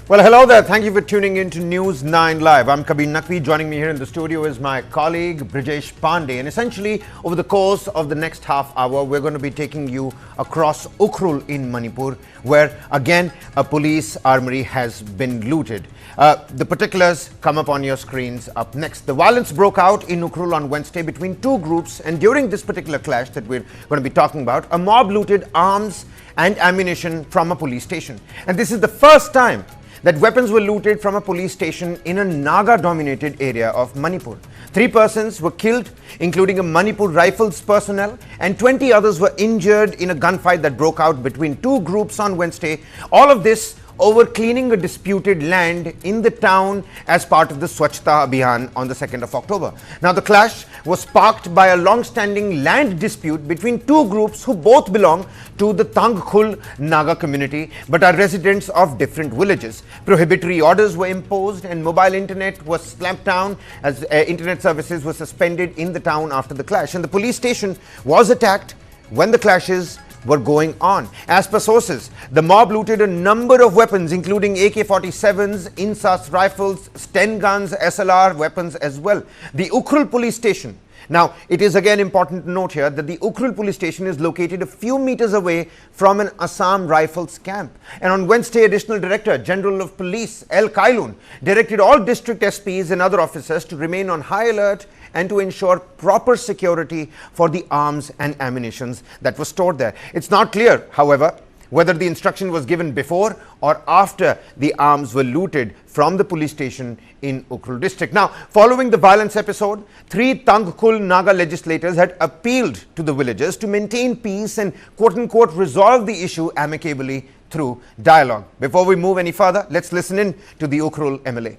Well, hello there. Thank you for tuning in to News 9 Live. I'm Kabir Naqvi. Joining me here in the studio is my colleague Brijesh Pandey. And essentially, over the course of the next half hour, we're going to be taking you across Ukhrul in Manipur, where again a police armory has been looted. The particulars come up on your screens up next. The violence broke out in Ukhrul on Wednesday between two groups, and during this particular clash that we're going to be talking about, a mob looted arms and ammunition from a police station. And this is the first time that weapons were looted from a police station in a Naga-dominated area of Manipur. 3 persons were killed, including a Manipur Rifles personnel, and 20 others were injured in a gunfight that broke out between two groups on Wednesday. All of this over cleaning a disputed land in the town as part of the Swachhta Abhiyan on the 2nd of October. Now, the clash was sparked by a long-standing land dispute between two groups who both belong to the Ukhrul Naga community but are residents of different villages. Prohibitory orders were imposed and mobile internet was clamped down as internet services were suspended in the town after the clash. And the police station was attacked when the clashes were going on. As per sources, the mob looted a number of weapons, including AK-47s, INSAS Rifles, Sten guns, SLR weapons as well. The Ukhrul police station. Now, it is again important to note here that the Ukhrul police station is located a few meters away from an Assam Rifles camp. And on Wednesday, Additional Director General of Police L. Kailun directed all district SPs and other officers to remain on high alert and to ensure proper security for the arms and ammunitions that were stored there. It's not clear, however, whether the instruction was given before or after the arms were looted from the police station in Ukhrul district. Now, following the violence episode, 3 Ukhrul Naga legislators had appealed to the villagers to maintain peace and quote-unquote resolve the issue amicably through dialogue. Before we move any further, let's listen in to the Ukhrul MLA.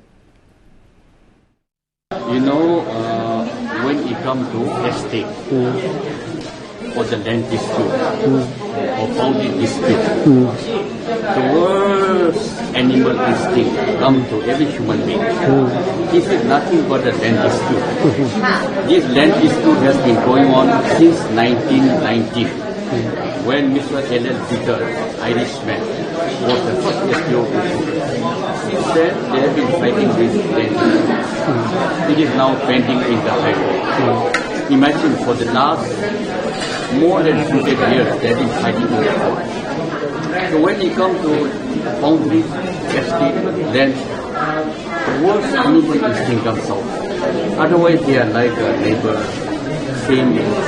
You know, when it comes to estate or the land dispute or boundary dispute, the worst animal instinct comes to every human being. This is nothing but a land dispute. This land dispute has been going on since 1990, when Mr. L.L. Peter, Irishman, was the first SPO. Since then, they have been fighting this land dispute. It is now pending in the High Court. Imagine for the last more than 100 years, they have been fighting in the court. So when it comes to boundary, estate, land, the worst animal instinct comes out. Otherwise, they are like a neighbor, same, people.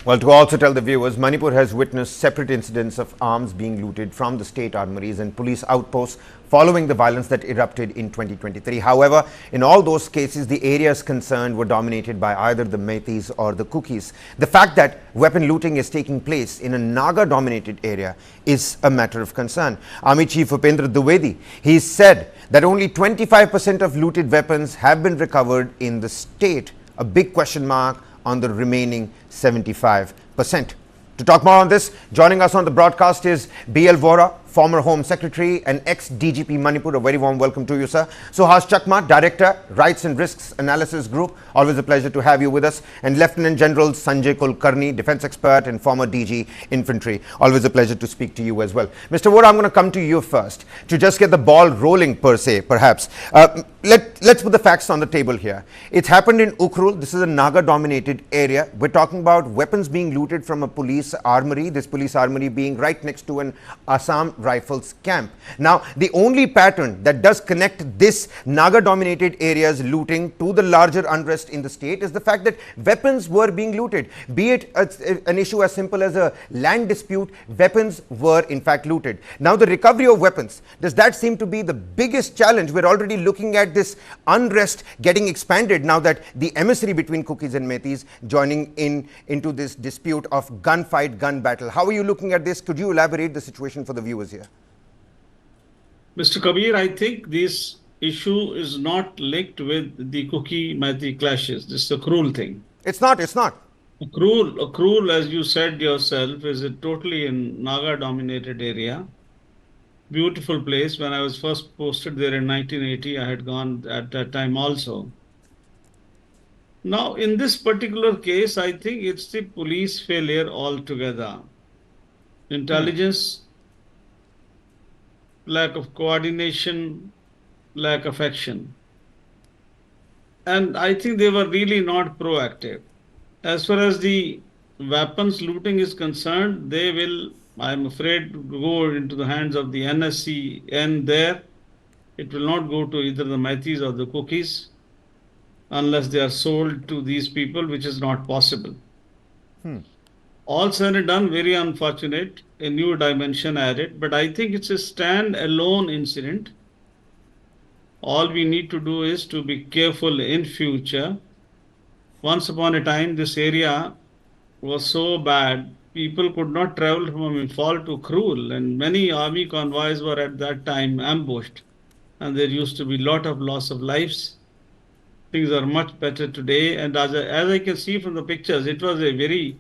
Well, to also tell the viewers, Manipur has witnessed separate incidents of arms being looted from the state armories and police outposts following the violence that erupted in 2023. However, in all those cases, the areas concerned were dominated by either the Meiteis or the Kukis. The fact that weapon looting is taking place in a Naga-dominated area is a matter of concern. Army Chief Upendra Dwivedi, he said that only 25% of looted weapons have been recovered in the state, a big question mark on the remaining 75%. To talk more on this, joining us on the broadcast is B.L. Vora, former Home Secretary and ex-DGP Manipur. A very warm welcome to you, sir. Suhas Chakma, Director, Rights and Risks Analysis Group. Always a pleasure to have you with us. And Lieutenant General Sanjay Kulkarni, Defense Expert and former DG Infantry. Always a pleasure to speak to you as well. Mr. Vora, I'm going to come to you first to just get the ball rolling per se, perhaps. Let's put the facts on the table here. It's happened in Ukhrul. This is a Naga-dominated area. We're talking about weapons being looted from a police armory, this police armory being right next to an Assam Rifles camp. Now, the only pattern that does connect this Naga-dominated area's looting to the larger unrest in the state is the fact that weapons were being looted. Be it an issue as simple as a land dispute, weapons were in fact looted. Now, the recovery of weapons, does that seem to be the biggest challenge? We're already looking at this unrest getting expanded now that the emissary between Kukis and Meiteis joining into this dispute of gunfight, gun battle. How are you looking at this? Could you elaborate the situation for the viewers here? Mr. Kabir, I think this issue is not linked with the Kuki-Meitei clashes. This is a Ukhrul thing. It's not. Ukhrul, as you said yourself, is a totally in Naga-dominated area. Beautiful place. When I was first posted there in 1980, I had gone at that time also. Now, in this particular case, I think it's the police failure altogether. Intelligence lack of coordination, lack of action. And I think they were really not proactive. As far as the weapons looting is concerned, they will, I'm afraid, go into the hands of the NSC and there. It will not go to either the Maithis or the Cookies unless they are sold to these people, which is not possible. All said and done, very unfortunate, a new dimension added, but I think it's a stand-alone incident. All we need to do is to be careful in future. Once upon a time, this area was so bad, people could not travel from Imphal to Ukhrul, and many army convoys were at that time ambushed, and there used to be a lot of loss of lives. Things are much better today, and as I can see from the pictures, it was a very,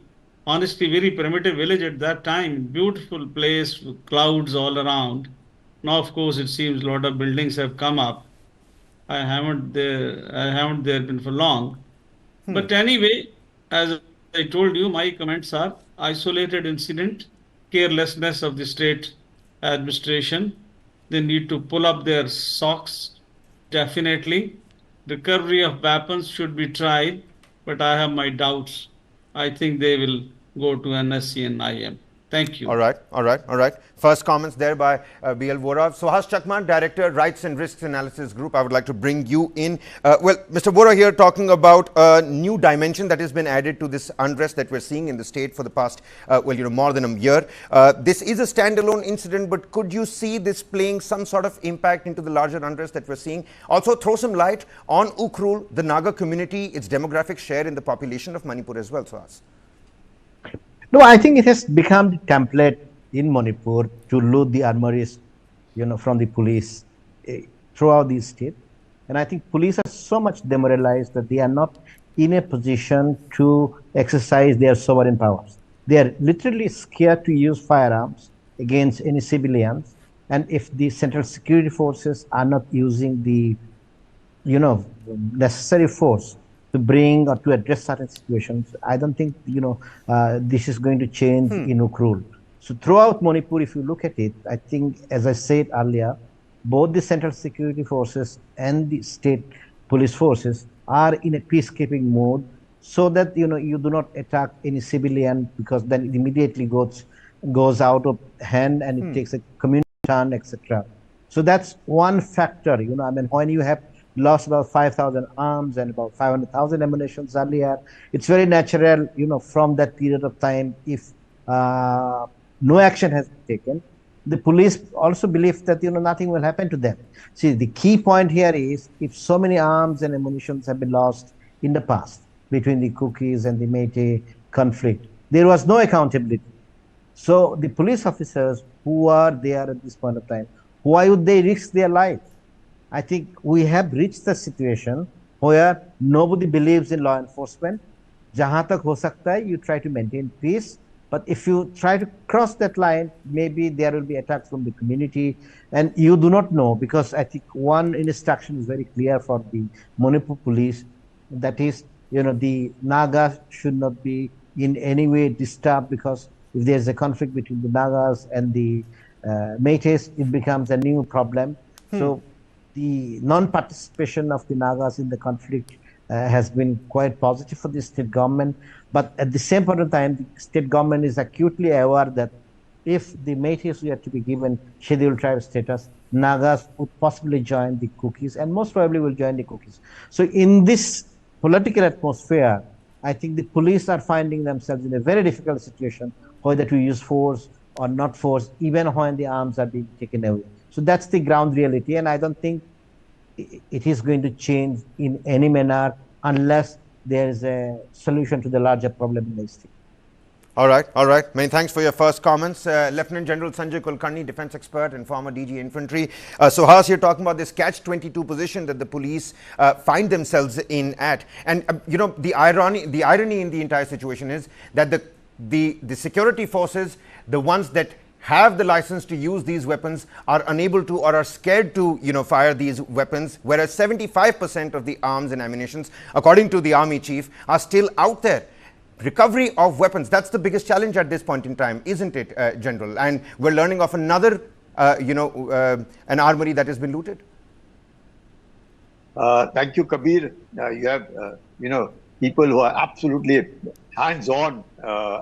honestly, very primitive village at that time. Beautiful place with clouds all around. Now, of course, it seems a lot of buildings have come up. I haven't there been for long. But anyway, as I told you, my comments are isolated incident, carelessness of the state administration. They need to pull up their socks, definitely. Recovery of weapons should be tried, but I have my doubts. I think they will go to NSC and IM. Thank you. All right, all right, all right. First comments there by B.L. Vora. Suhas Chakman, Director, Rights and Risks Analysis Group. I would like to bring you in. Well, Mr. Vora here talking about a new dimension that has been added to this unrest that we're seeing in the state for the past, more than a year. This is a standalone incident, but could you see this playing some sort of impact into the larger unrest that we're seeing? Also, throw some light on Ukhrul, the Naga community, its demographic share in the population of Manipur as well, Suhas. No, I think it has become the template in Manipur to loot the armories, from the police throughout the state. And I think police are so much demoralized that they are not in a position to exercise their sovereign powers. They are literally scared to use firearms against any civilians. And if the central security forces are not using the, necessary force to bring or to address certain situations, I don't think, this is going to change in Ukhrul. So throughout Manipur, if you look at it, I think, as I said earlier, both the central security forces and the state police forces are in a peacekeeping mode so that, you do not attack any civilian, because then it immediately goes out of hand and it takes a community turn, etc. So that's one factor, when you have lost about 5,000 arms and about 500,000 ammunitions earlier, it's very natural, from that period of time, if no action has been taken, the police also believe that, nothing will happen to them. See, the key point here is, if so many arms and ammunitions have been lost in the past between the Cookies and the Meitei conflict, there was no accountability. So the police officers who are there at this point of time, why would they risk their life? I think we have reached the situation where nobody believes in law enforcement. Jahan tak ho sakta hai, you try to maintain peace. But if you try to cross that line, maybe there will be attacks from the community. And you do not know, because I think one instruction is very clear for the Manipur police. That is, the Nagas should not be in any way disturbed, because if there's a conflict between the Nagas and the Meiteis, it becomes a new problem. So the non-participation of the Nagas in the conflict has been quite positive for the state government. But at the same point of time, the state government is acutely aware that if the Meiteis were to be given scheduled tribe status, Nagas would possibly join the Cookies, and most probably will join the Cookies. So in this political atmosphere, I think the police are finding themselves in a very difficult situation, whether to use force or not force, even when the arms are being taken away. So that's the ground reality, and I don't think it is going to change in any manner unless there is a solution to the larger problem in the state. All right, all right. Many thanks for your first comments. Lieutenant General Sanjay Kulkarni, defense expert and former DG Infantry. Suhas, you're talking about this catch-22 position that the police find themselves in at. And, the irony in the entire situation is that the security forces, the ones that have the license to use these weapons, are unable to or are scared to, fire these weapons, whereas 75% of the arms and ammunitions, according to the army chief, are still out there. Recovery of weapons, that's the biggest challenge at this point in time, isn't it, General? And we're learning of another an armory that has been looted? Thank you, Kabir. You have, people who are absolutely hands-on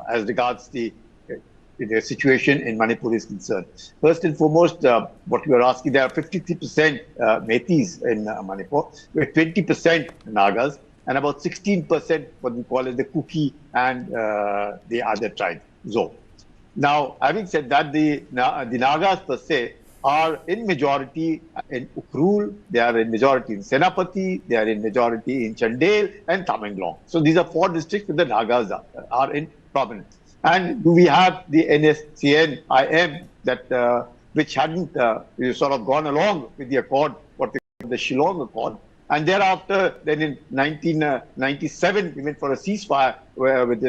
as regards the situation in Manipur is concerned. First and foremost, what you are asking, there are 53% Metis in Manipur, with 20% Nagas, and about 16% what we call as the Kuki and the other tribe zone. Now, having said that, the Nagas per se are in majority in Ukhrul, they are in majority in Senapati, they are in majority in Chandel and Tamenglong. So these are 4 districts where the Nagas are in prominence. And we have the NSCN-IM that which hadn't sort of gone along with the accord, what we call the Shillong Accord. And thereafter, then in 1997, we went for a ceasefire with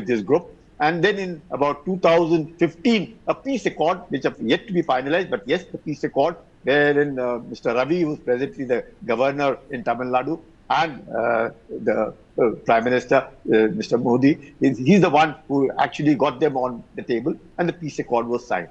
this group. And then in about 2015, a peace accord, which have yet to be finalized, but yes, the peace accord, wherein Mr. Ravi, who's presently the governor in Tamil Nadu, and the Prime Minister, Mr. Modi, he's the one who actually got them on the table, and the peace accord was signed.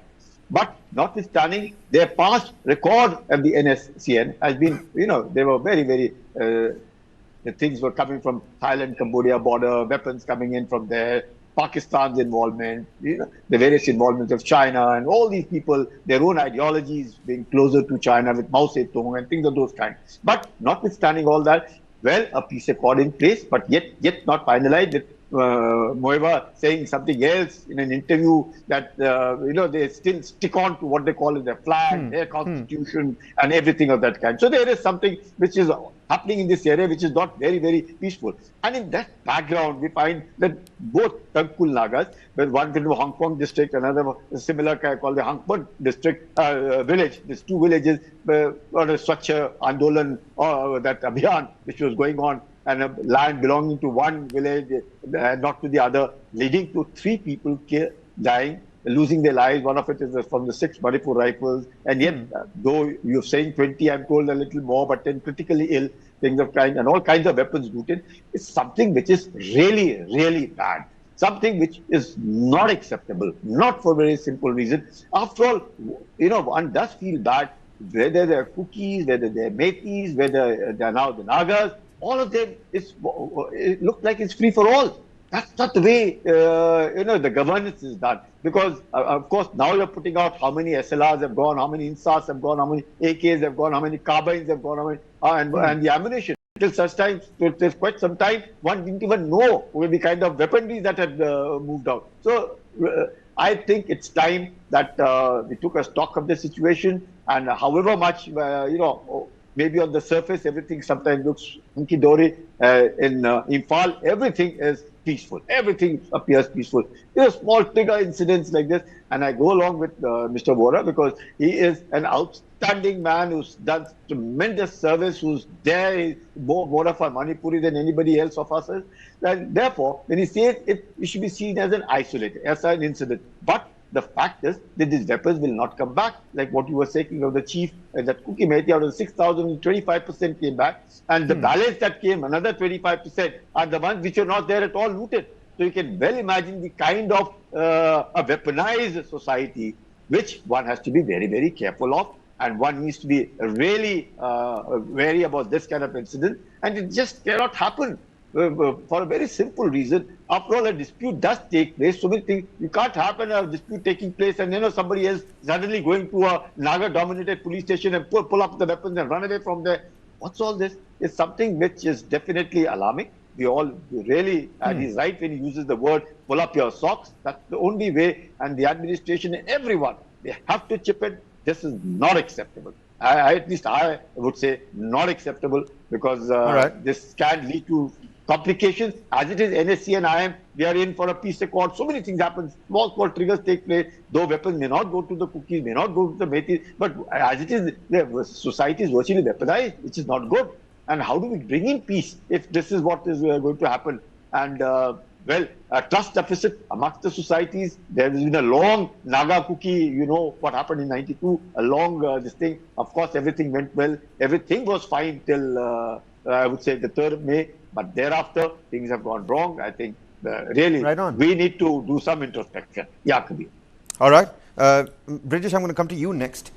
But notwithstanding, their past record of the NSCN has been, they were very, very, the things were coming from Thailand-Cambodia border, weapons coming in from there, Pakistan's involvement, the various involvements of China and all these people, their own ideologies being closer to China with Mao Zedong and things of those kinds. But notwithstanding all that, well, a peace accord in place, but yet not finalized. With Moeva saying something else in an interview that they still stick on to what they call their flag, their constitution, and everything of that kind. So there is something which is happening in this area which is not very, very peaceful. And in that background, we find that both Tangkul Nagas, with one in the Hong Kong district, another similar called the Hangpur district village, these 2 villages, on a Swachh Andolan, that Abhiyan, which was going on, and a land belonging to one village, not to the other, leading to 3 people dying, losing their lives. One of it is from the 6 Manipur Rifles. And yet, though you're saying 20, I'm told a little more, but 10 critically ill, things of kind, and all kinds of weapons looted. It's something which is really, really bad. Something which is not acceptable, not for a very simple reason. After all, one does feel bad, whether they're Kukis, whether they're Metis, whether they're now the Nagas, all of them, it looks like it's free for all. That's not the way, the governance is done. Because, of course, now you're putting out how many SLRs have gone, how many INSAS have gone, how many AKs have gone, how many carbines have gone, how many, and the ammunition. Till such time, there's quite some time, one didn't even know with the kind of weaponry that had moved out. So, I think it's time that we took a stock of the situation, and however much, maybe on the surface, everything sometimes looks hunky-dory. In Imphal, everything is peaceful. Everything appears peaceful. There are small trigger incidents like this, and I go along with Mr. Vora because he is an outstanding man who's done tremendous service, who's there, he's more of a Manipuri than anybody else of us is. And therefore, when he says it should be seen as an isolated, as an incident. But the fact is that these weapons will not come back, like what you were saying of the chief, that Kuki Mehti, out of the 6,000, 25% came back, and the balance that came, another 25%, are the ones which are not there at all looted. So you can well imagine the kind of a weaponized society, which one has to be very, very careful of, and one needs to be really wary about this kind of incident, and it just cannot happen. For a very simple reason. After all, a dispute does take place. So many things, you can't happen a dispute taking place and somebody else suddenly going to a Naga-dominated police station and pull up the weapons and run away from there. What's all this? It's something which is definitely alarming. We all really, and he's right when he uses the word, pull up your socks. That's the only way. And the administration and everyone, they have to chip in. This is not acceptable. At least I would say not acceptable, because this can lead to complications. As it is, NSC and IM, we are in for a peace accord. So many things happen. Small triggers take place. Though weapons may not go to the Kukis, may not go to the Metis, but as it is, the society is virtually weaponized, which is not good. And how do we bring in peace if this is what is going to happen? And a trust deficit amongst the societies. There has been a long Naga Kuki, what happened in 92, a long this thing. Of course, everything went well. Everything was fine till, I would say, the 3rd of May. But thereafter, things have gone wrong. I think really we need to do some introspection. Yeah, Kabir. All right. British, I'm going to come to you next.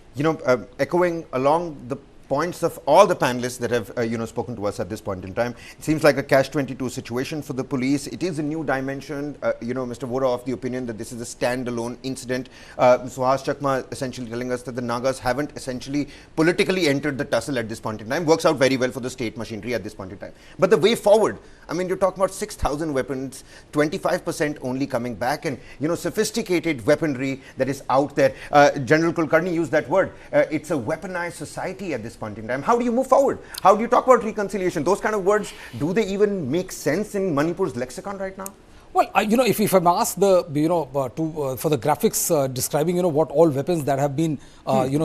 Echoing along the points of all the panelists that have spoken to us at this point in time, it seems like a catch-22 situation for the police. It is a new dimension. Mr. Vora of the opinion that this is a standalone incident. Suhas Chakma essentially telling us that the Nagas haven't essentially politically entered the tussle at this point in time. Works out very well for the state machinery at this point in time. But the way forward, I mean, you're talking about 6,000 weapons, 25% only coming back, and sophisticated weaponry that is out there. General Kulkarni used that word. It's a weaponized society at this point in time. How do you move forward? How do you talk about reconciliation? Those kind of words, do they even make sense in Manipur's lexicon right now? Well, if I'm asked for the graphics describing, what all weapons that have been,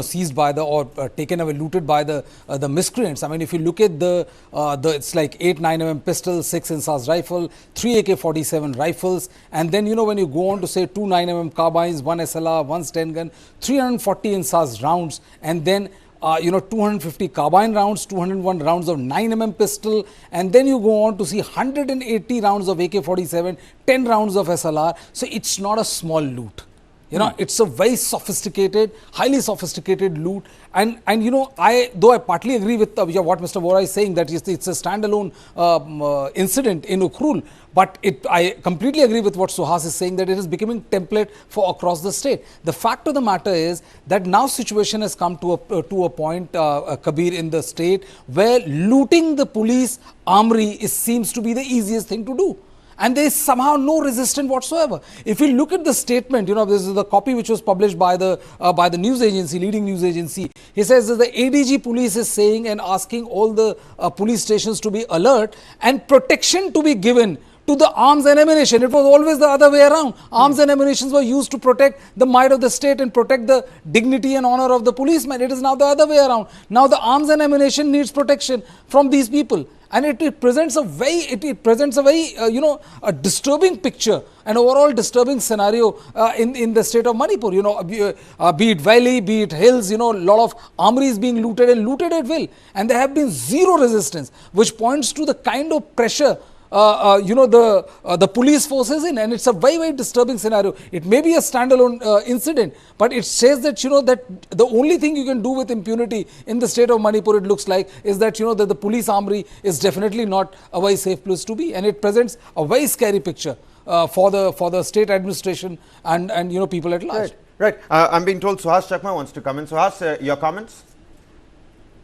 seized by or taken away, looted by the miscreants. I mean, if you look at it's like 8 9mm pistols, 6 INSAS rifle, 3 AK-47 rifles, and then, when you go on to say 2 9mm carbines, 1 SLR, 1 Sten gun, 340 INSAS rounds, and then 250 carbine rounds, 201 rounds of 9mm pistol, and then you go on to see 180 rounds of AK-47, 10 rounds of SLR. So it's not a small loot. It's a very sophisticated, highly sophisticated loot. And I partly agree with what Mr. Vora is saying, that it's a standalone incident in Ukhrul, but I completely agree with what Suhas is saying, that it is becoming template for across the state. The fact of the matter is that now situation has come to a point, Kabir, in the state where looting the police armory seems to be the easiest thing to do. And there is somehow no resistance whatsoever. If you look at the statement, this is the copy which was published by the news agency, leading news agency. He says that the ADG police is saying and asking all the police stations to be alert and protection to be given to the arms and ammunition. It was always the other way around. Arms and ammunition were used to protect the might of the state and protect the dignity and honor of the policeman. It is now the other way around. Now the arms and ammunition needs protection from these people. And it presents a very, a disturbing picture, an overall disturbing scenario in the state of Manipur. Be it valley, be it hills, a lot of armory is being looted and looted at will. And there have been zero resistance, which points to the kind of pressure the police forces in, and it's a very, very disturbing scenario. It may be a standalone incident, but it says that, that the only thing you can do with impunity in the state of Manipur, it looks like, is that, that the police armory is definitely not a very safe place to be, and it presents a very scary picture for the state administration and people at large. Right. I'm being told Suhas Chakma wants to come in. Suhas, your comments?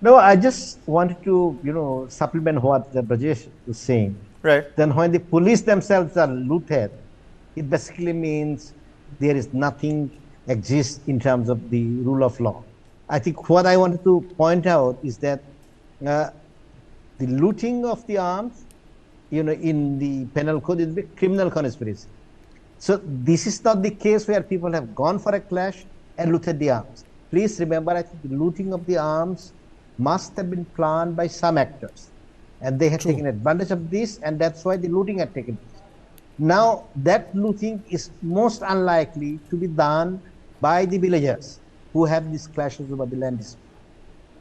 No, I just wanted to, supplement what Brajesh was saying. Right. Then when the police themselves are looted, it basically means there is nothing exists in terms of the rule of law. I think what I wanted to point out is that the looting of the arms, in the penal code is a criminal conspiracy. So this is not the case where people have gone for a clash and looted the arms. Please remember, I think the looting of the arms must have been planned by some actors. And they had taken advantage of this, and that's why the looting had taken place. Now, that looting is most unlikely to be done by the villagers who have these clashes over the land dispute.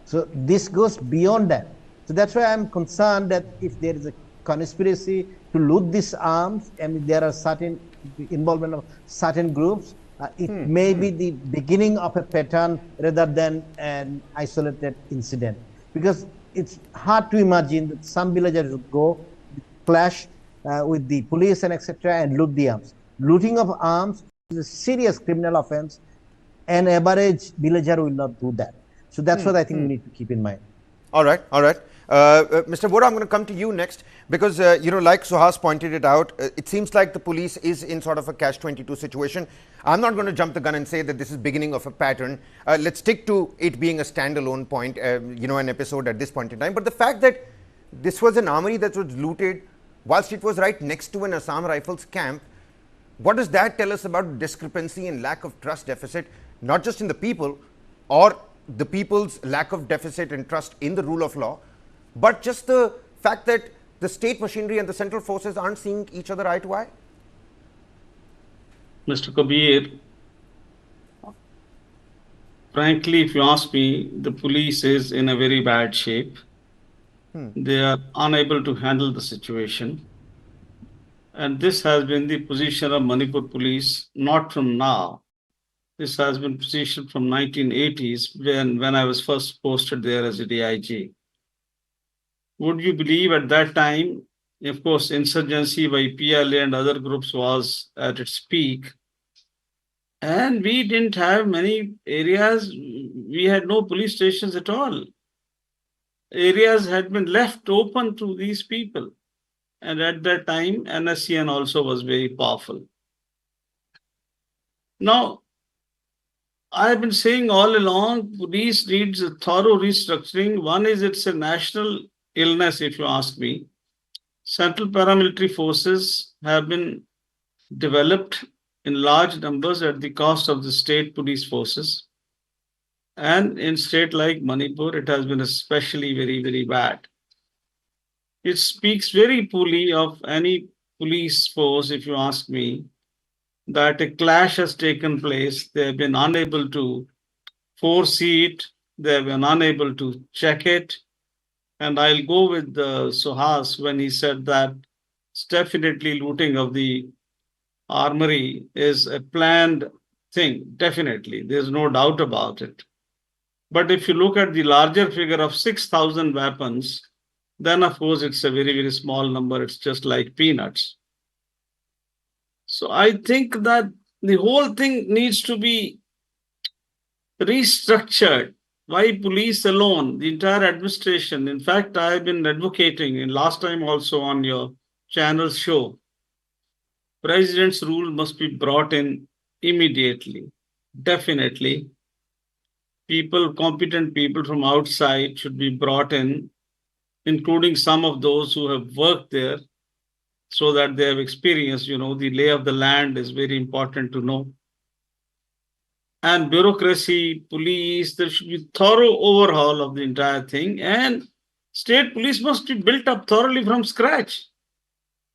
So this goes beyond that. So that's why I'm concerned that if there is a conspiracy to loot these arms, and there are certain involvement of certain groups, it may be the beginning of a pattern rather than an isolated incident. Because it's hard to imagine that some villagers would go clash with the police and etc. and loot the arms. Looting of arms is a serious criminal offense. An average villager will not do that. So that's what I think we need to keep in mind. All right. Mr. Vora, I'm going to come to you next because, like Suhas pointed it out, it seems like the police is in sort of a catch-22 situation. I'm not going to jump the gun and say that this is beginning of a pattern. Let's stick to it being a standalone point, an episode at this point in time. But the fact that this was an armory that was looted whilst it was right next to an Assam Rifles camp, what does that tell us about discrepancy and lack of trust deficit, not just in the people or the people's lack of deficit and trust in the rule of law, but just the fact that the state machinery and the central forces aren't seeing each other eye to eye? Mr. Kabir, frankly, if you ask me, the police is in a very bad shape. They are unable to handle the situation. And this has been the position of Manipur police, not from now, This has been positioned from 1980s when I was first posted there as a DIG. Would you believe at that time, of course, insurgency by PLA and other groups was at its peak, and we didn't have many areas, we had no police stations at all. Areas had been left open to these people. And at that time, NSCN also was very powerful. Now, I've been saying all along, police needs a thorough restructuring. One is it's a national illness, if you ask me. Central paramilitary forces have been developed in large numbers at the cost of the state police forces. And in state like Manipur, it has been especially very, very bad. It speaks very poorly of any police force, if you ask me, that a clash has taken place. They have been unable to foresee it. They have been unable to check it. And I'll go with Suhas when he said that it's definitely looting of the armory is a planned thing. Definitely. There's no doubt about it. But if you look at the larger figure of 6,000 weapons, then of course it's a very, very small number. It's just like peanuts. So I think that the whole thing needs to be restructured. Why police alone? The entire administration. In fact, I've been advocating, and last time also on your channel show, President's rule must be brought in immediately. Definitely. People, competent people from outside should be brought in, including some of those who have worked there, so that they have experience. The lay of the land is very important to know. And bureaucracy, police, there should be thorough overhaul of the entire thing. And state police must be built up thoroughly from scratch.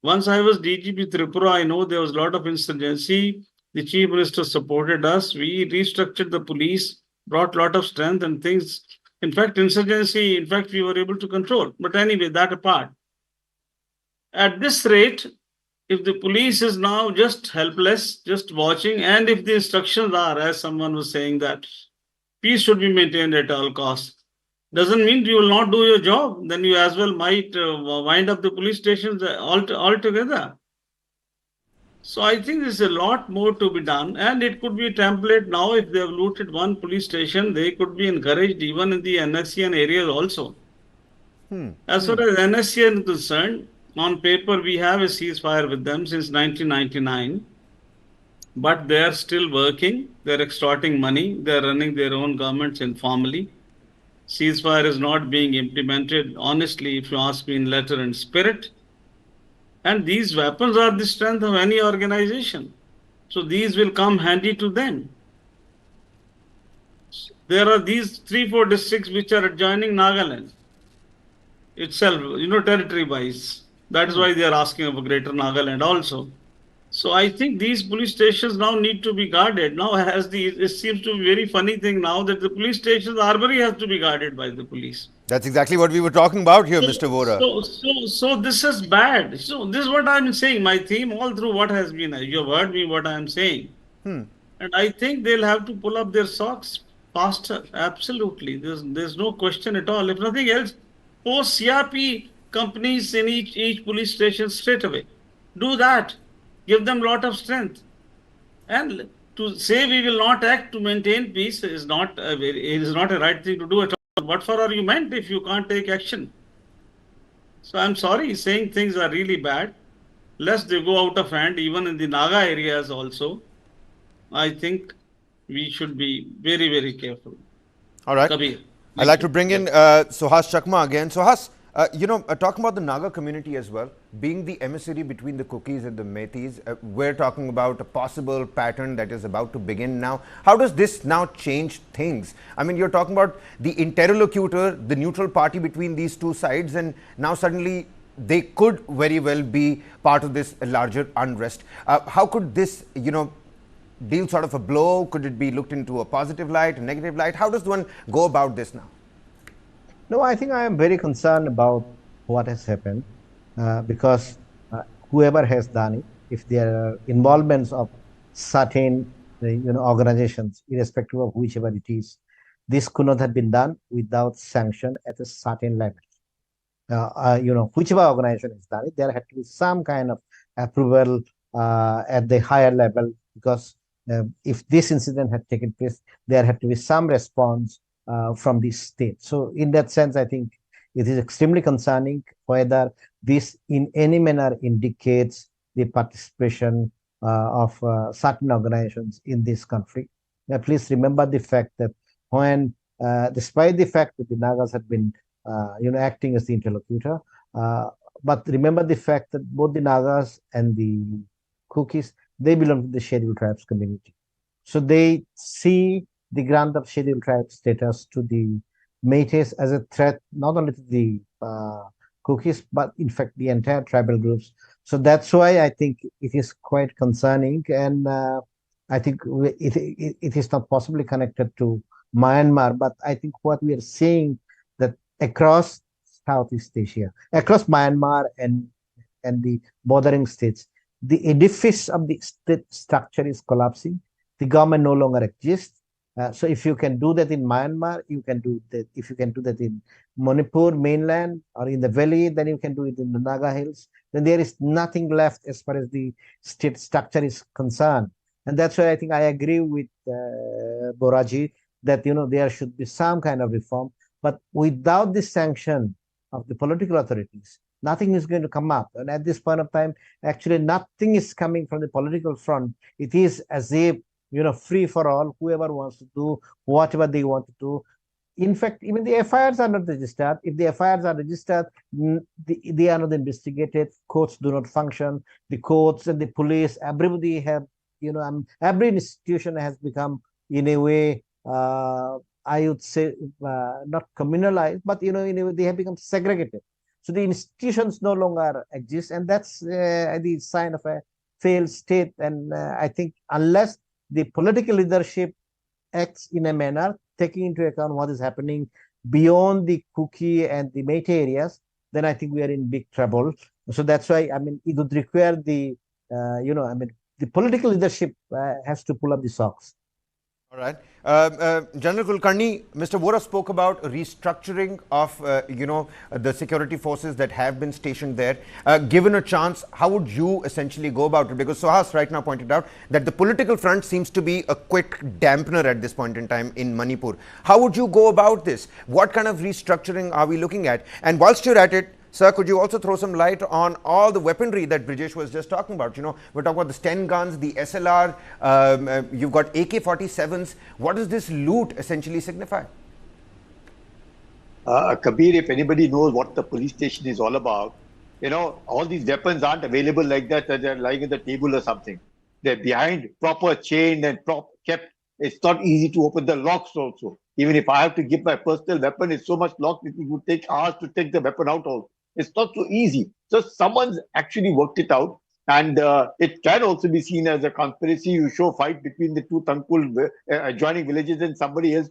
Once I was DGP Tripura, I know there was a lot of insurgency. The Chief Minister supported us. We restructured the police, brought a lot of strength and things. In fact, insurgency, we were able to control. But anyway, that apart. At this rate, if the police is now just helpless, just watching, and if the instructions are, as someone was saying, that peace should be maintained at all costs, doesn't mean you will not do your job. Then you as well might wind up the police stations altogether. So I think there's a lot more to be done, and it could be a template now. If they have looted one police station, they could be encouraged even in the NSCN areas also. As far as NSCN is concerned, on paper, we have a ceasefire with them since 1999, but they are still working. They're extorting money. They're running their own governments informally. Ceasefire is not being implemented, honestly, if you ask me, in letter and spirit. And these weapons are the strength of any organization. So these will come handy to them. There are these 3-4 districts which are adjoining Nagaland itself, territory-wise. That is why they are asking of a greater Nagaland also. So I think these police stations now need to be guarded. Now it seems to be a very funny thing now that the police station's armory has to be guarded by the police. That's exactly what we were talking about here, Mr. Vora. So this is bad. So this is what I'm saying. My theme all through what has been, you have heard me what I'm saying. And I think they'll have to pull up their socks faster. Absolutely. There's no question at all. If nothing else, post CRP companies in each police station straight away. Do that. Give them a lot of strength. And to say we will not act to maintain peace is not a right thing to do at all. What for are you meant if you can't take action? So I'm sorry, saying things are really bad. Lest they go out of hand, even in the Naga areas also. I think we should be very, very careful. All right. Kabir. I'd like to bring in Suhas Chakma again. Suhas, talking about the Naga community as well, being the emissary between the Cookies and the Meiteis, we're talking about a possible pattern that is about to begin now. How does this now change things? I mean, you're talking about the interlocutor, the neutral party between these two sides, and now suddenly they could very well be part of this larger unrest. How could this, deal sort of a blow? Could it be looked into a positive light, a negative light? How does one go about this now? No, I think I am very concerned about what has happened because whoever has done it, if there are involvements of certain organizations, irrespective of whichever it is. This could not have been done without sanction at a certain level. Whichever organization has done it, there had to be some kind of approval at the higher level, because if this incident had taken place, there had to be some response from the state. So in that sense, I think it is extremely concerning whether this in any manner indicates the participation of certain organizations in this conflict. Now, please remember the fact that when, despite the fact that the Nagas had been acting as the interlocutor. But remember the fact that both the Nagas and the Kukis, they belong to the scheduled tribes community. So they see the grant of scheduled tribe status to the Métis as a threat, not only to the Kukis, but in fact the entire tribal groups. So that's why I think it is quite concerning, and I think it is not possibly connected to Myanmar, but I think what we are seeing that across Southeast Asia, across Myanmar and the bordering states, the edifice of the state structure is collapsing. The government no longer exists. So if you can do that in Myanmar, you can do that. If you can do that in Manipur mainland or in the valley, then you can do it in the Naga Hills. Then there is nothing left as far as the state structure is concerned. And that's why I think I agree with Boraji that there should be some kind of reform. But without the sanction of the political authorities, nothing is going to come up. And at this point of time, actually, nothing is coming from the political front. It is as if, free for all, whoever wants to do whatever they want to do. In fact, even the FIRs are not registered. If the FIRs are registered, they are not investigated. Courts do not function. The courts and the police, everybody have, every institution has become, in a way, I would say, not communalized, but in a way they have become segregated. So the institutions no longer exist, and that's the sign of a failed state. And I think unless the political leadership acts in a manner taking into account what is happening beyond the Kuki and the Métis areas, then I think we are in big trouble. So that's why, it would require the, the political leadership has to pull up the socks. All right. General Kulkarni, Mr. Vora spoke about restructuring of, the security forces that have been stationed there. Given a chance, how would you essentially go about it? Because Suhas right now pointed out that the political front seems to be a quick dampener at this point in time in Manipur. How would you go about this? What kind of restructuring are we looking at? And whilst you're at it, sir, could you also throw some light on all the weaponry that Brijesh was just talking about? We're talking about the Sten guns, the SLR, you've got AK-47s. What does this loot essentially signify? Kabir, if anybody knows what the police station is all about, all these weapons aren't available like that, they're lying on the table or something. They're behind, proper chained and kept. It's not easy to open the locks also. Even if I have to give my personal weapon, it's so much locked, it would take hours to take the weapon out also. It's not so easy. So someone's actually worked it out. And it can also be seen as a conspiracy. You show fight between the two Tangkul adjoining villages and somebody else,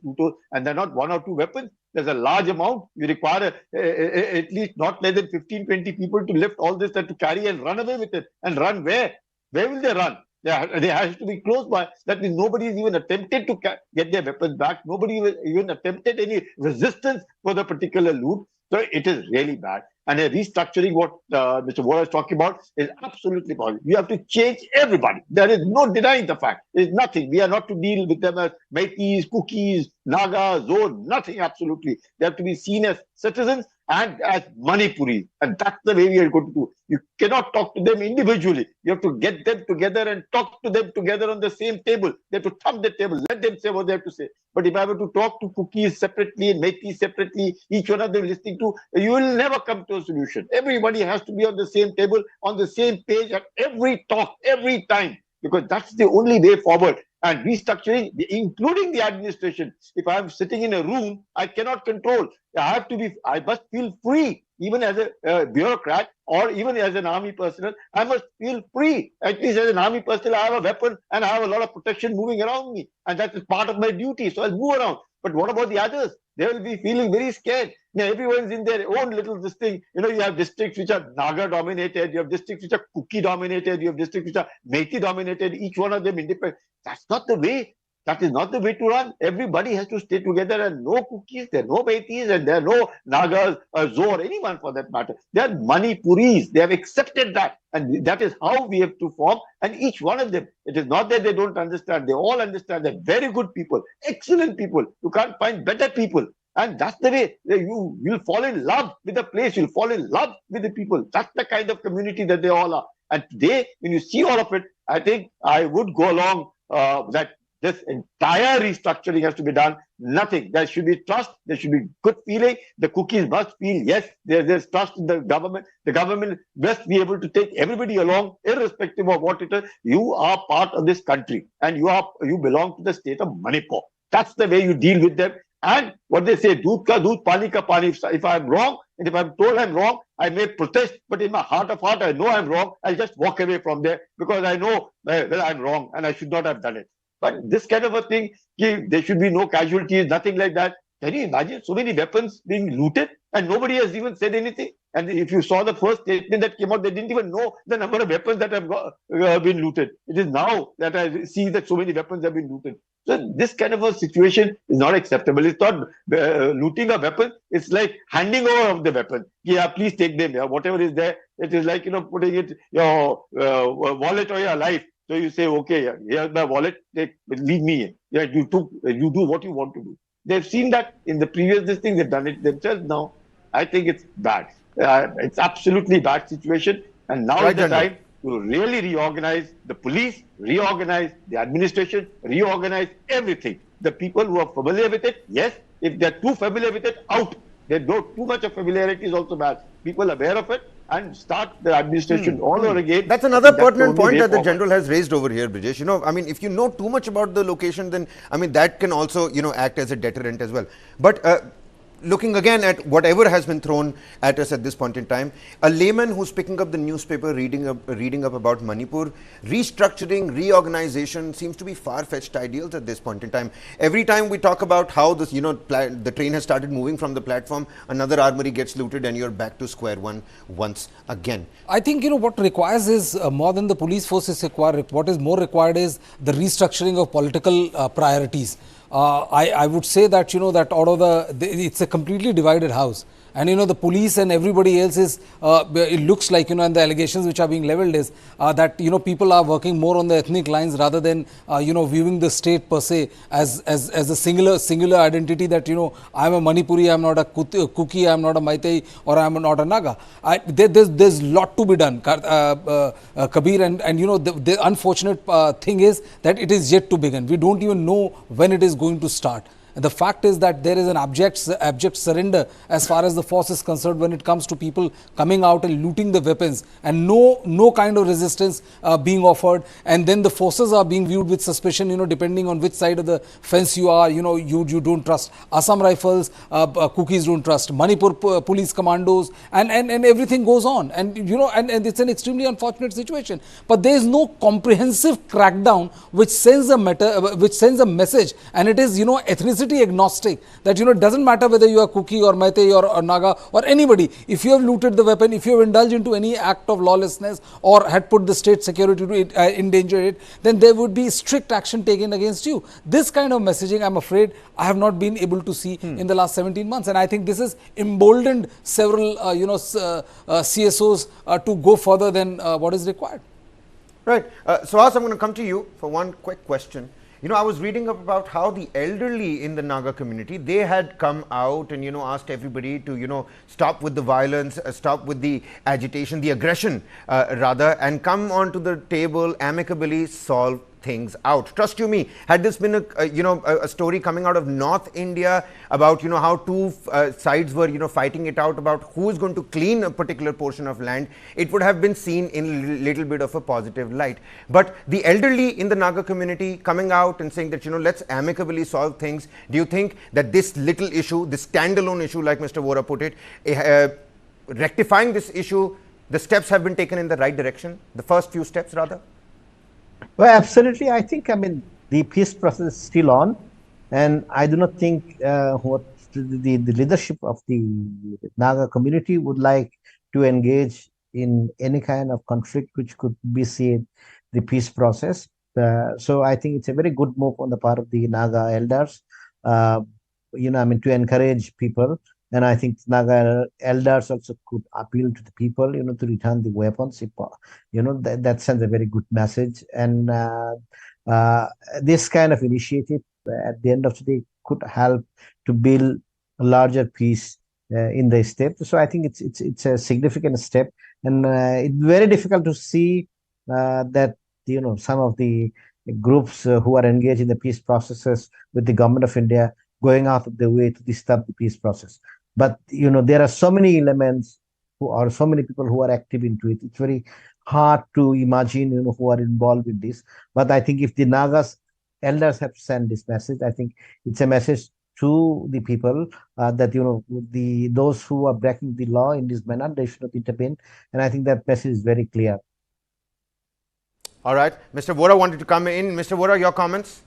and they're not one or two weapons. There's a large amount. You require at least not less than 15, 20 people to lift all this and to carry and run away with it. And run where? Where will they run? They have to be close by. That means nobody is even attempted to get their weapons back. Nobody even attempted any resistance for the particular loot. So it is really bad. And a restructuring, what Mr. Vora is talking about, is absolutely possible. You have to change everybody. There is no denying the fact. There is nothing. We are not to deal with them as Métis, Kukis, Naga, Zone, nothing absolutely. They have to be seen as citizens and as Manipuri. And that's the way we are going to do. You cannot talk to them individually. You have to get them together and talk to them together on the same table. They have to thumb the table. Let them say what they have to say. But if I were to talk to Kukis separately and Métis separately, each one of them listening to, you will never come to a solution. Everybody has to be on the same table, on the same page at every talk, every time, because that's the only way forward. And restructuring, including the administration. If I'm sitting in a room, I cannot control. I must feel free, even as a bureaucrat or even as an army personnel. I must feel free. At least as an army personnel, I have a weapon and I have a lot of protection moving around me. And that is part of my duty. So I'll move around. But what about the others? They will be feeling very scared. Now, everyone's in their own little this thing. You have districts which are Naga-dominated, you have districts which are Kuki-dominated, you have districts which are Meiti-dominated, each one of them independent. That's not the way. That is not the way to run. Everybody has to stay together, and no Kukis, there are no Meitis, and there are no Nagas, or Zor, anyone for that matter. They are Manipuris. They have accepted that. And that is how we have to form. And each one of them, it is not that they don't understand. They all understand. They're very good people, excellent people. You can't find better people. And that's the way you'll fall in love with the place. You'll fall in love with the people. That's the kind of community that they all are. And today, when you see all of it, I think I would go along that this entire restructuring has to be done. Nothing. There should be trust. There should be good feeling. The cookies must feel, yes, there's trust in the government. The government must be able to take everybody along, irrespective of what it is. You are part of this country, and you belong to the state of Manipur. That's the way you deal with them. And what they say, doodh ka doodh, pani ka pani. If I'm wrong, and if I'm told I'm wrong, I may protest, but in my heart of heart, I know I'm wrong. I'll just walk away from there because I know that I'm wrong and I should not have done it. But this kind of a thing, there should be no casualties, nothing like that. Can you imagine so many weapons being looted and nobody has even said anything? And if you saw the first statement that came out, they didn't even know the number of weapons that have been looted. It is now that I see that so many weapons have been looted. So this kind of a situation is not acceptable. It's not looting a weapon. It's like handing over of the weapon. Yeah, please take them. Yeah, whatever is there. It is like, putting it your wallet or your life. So you say, okay, here's my wallet, leave me in. Yeah, you do what you want to do. They've seen that in the previous thing, they've done it themselves now. I think it's bad. It's absolutely bad situation. And now is the time to really reorganize the police, reorganize the administration, reorganize everything. The people who are familiar with it, yes. If they're too familiar with it, out. There's too much of familiarity is also bad. People aware of it, and start the administration all over again. That's another pertinent point that the general has raised over here, Brijesh. I mean, if you know too much about the location, then, I mean, that can also, act as a deterrent as well. But looking again at whatever has been thrown at us at this point in time, a layman who's picking up the newspaper, reading up about Manipur, restructuring, reorganization seems to be far-fetched ideals at this point in time. Every time we talk about how this, the train has started moving from the platform, another armory gets looted and you're back to square one once again. I think, what requires is more than the police forces require. What is more required is the restructuring of political priorities. I would say that, that out of it's a completely divided house. And, the police and everybody else is, it looks like, and the allegations which are being leveled is that, people are working more on the ethnic lines rather than, viewing the state per se as a singular identity that, I'm a Manipuri, I'm not a Kuki, I'm not a Meitei, or I'm not a Naga. There's a lot to be done, Kabir, and the unfortunate thing is that it is yet to begin. We don't even know when it is going to start. The fact is that there is an abject surrender as far as the force is concerned when it comes to people coming out and looting the weapons, and no kind of resistance being offered, and then the forces are being viewed with suspicion, depending on which side of the fence you are. You don't trust Assam Rifles, Cookies don't trust Manipur police commandos, and everything goes on, and and it's an extremely unfortunate situation. But there is no comprehensive crackdown which sends a message, and it is ethnicity agnostic, that it doesn't matter whether you are Kuki or Meitei or Naga or anybody. If you have looted the weapon, if you have indulged into any act of lawlessness or had put the state security to endanger it, then there would be strict action taken against you. This kind of messaging, I'm afraid, I have not been able to see in the last 17 months, and I think this has emboldened several CSOs to go further than what is required. Right. Suhas, I'm going to come to you for one quick question. I was reading up about how the elderly in the Naga community, they had come out and, asked everybody to, stop with the violence, stop with the agitation, the aggression, rather, and come onto the table, amicably solve things out. Trust you me, had this been a story coming out of North India about how two sides were fighting it out about who is going to clean a particular portion of land, it would have been seen in a little bit of a positive light. But the elderly in the Naga community coming out and saying that let's amicably solve things. Do you think that this little issue, this standalone issue, like Mr. Vora put it, rectifying this issue, the steps have been taken in the right direction, the first few steps rather? Well, absolutely. I think, the peace process is still on, and I do not think what the leadership of the Naga community would like to engage in any kind of conflict which could be seen the peace process. So I think it's a very good move on the part of the Naga elders, to encourage people. And I think Naga elders also could appeal to the people, to return the weapons. If, that sends a very good message. And this kind of initiative, at the end of the day, could help to build a larger peace in the state. So I think it's a significant step, and it's very difficult to see that some of the groups who are engaged in the peace processes with the government of India going out of their way to disturb the peace process. But there are so many elements so many people who are active into it. It's very hard to imagine who are involved with this. But I think if the Nagas elders have sent this message, I think it's a message to the people that those who are breaking the law in this manner, they should not intervene. And I think that message is very clear. All right, Mr. Vora wanted to come in. Mr. Vora, your comments?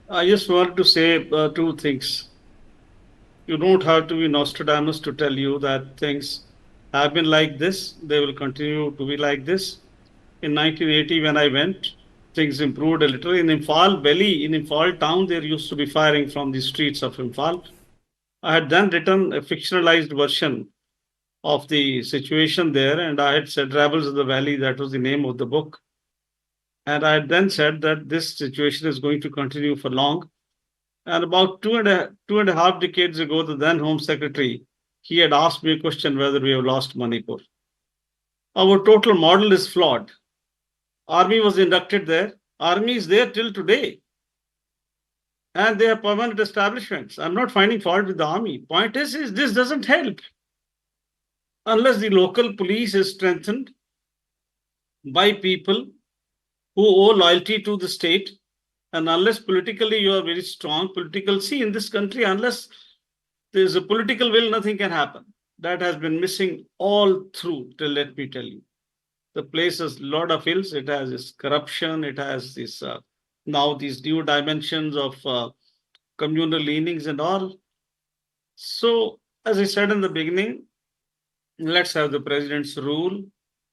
I just wanted to say two things. You don't have to be Nostradamus to tell you that things have been like this. They will continue to be like this. In 1980, when I went, things improved a little. In Imphal Valley, in Imphal town, there used to be firing from the streets of Imphal. I had then written a fictionalized version of the situation there, and I had said Rebels of the Valley, that was the name of the book. And I had then said that this situation is going to continue for long. And about two and a half decades ago, the then Home Secretary, he had asked me a question whether we have lost Manipur. Our total model is flawed. Army was inducted there. Army is there till today. And they have permanent establishments. I'm not finding fault with the army. Point is this doesn't help. Unless the local police is strengthened by people who owe loyalty to the state, and unless politically you are very strong, in this country, unless there's a political will, nothing can happen. That has been missing all through, let me tell you. The place has a lot of ills. It has this corruption. It has this now these new dimensions of communal leanings and all. So, as I said in the beginning, let's have the president's rule.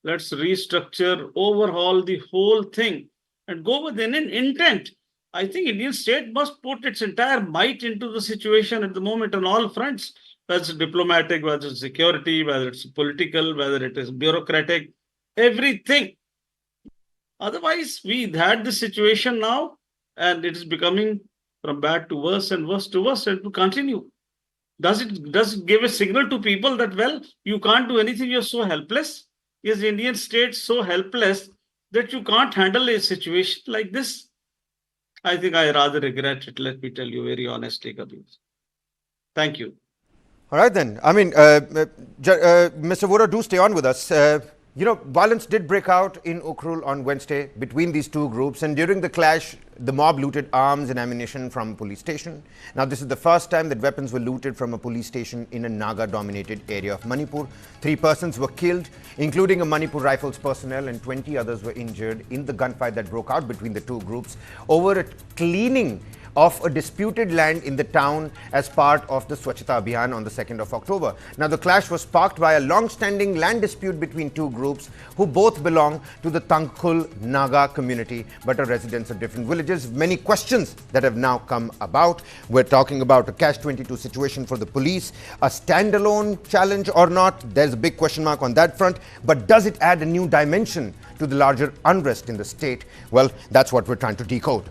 Let's restructure, overhaul the whole thing and go with an intent. I think Indian state must put its entire might into the situation at the moment on all fronts, whether it's diplomatic, whether it's security, whether it's political, whether it is bureaucratic, everything. Otherwise, we had this situation now, and it is becoming from bad to worse and worse to worse, and to continue. Does it give a signal to people that, well, you can't do anything, you're so helpless? Is the Indian state so helpless that you can't handle a situation like this? I think I rather regret it, let me tell you very honestly, Kabir. Thank you. All right, then. I mean, Mr. Vora, do stay on with us. Violence did break out in Ukhrul on Wednesday between these two groups, and during the clash, the mob looted arms and ammunition from a police station. Now, this is the first time that weapons were looted from a police station in a Naga-dominated area of Manipur. 3 persons were killed, including a Manipur Rifles personnel, and 20 others were injured in the gunfight that broke out between the two groups over a cleaning of a disputed land in the town as part of the Swachhata Abhiyan on the 2nd of October. Now, the clash was sparked by a long-standing land dispute between two groups who both belong to the Tangkhul Naga community but are residents of different villages. Many questions that have now come about. We're talking about a catch-22 situation for the police, a standalone challenge or not. There's a big question mark on that front. But does it add a new dimension to the larger unrest in the state? Well, that's what we're trying to decode.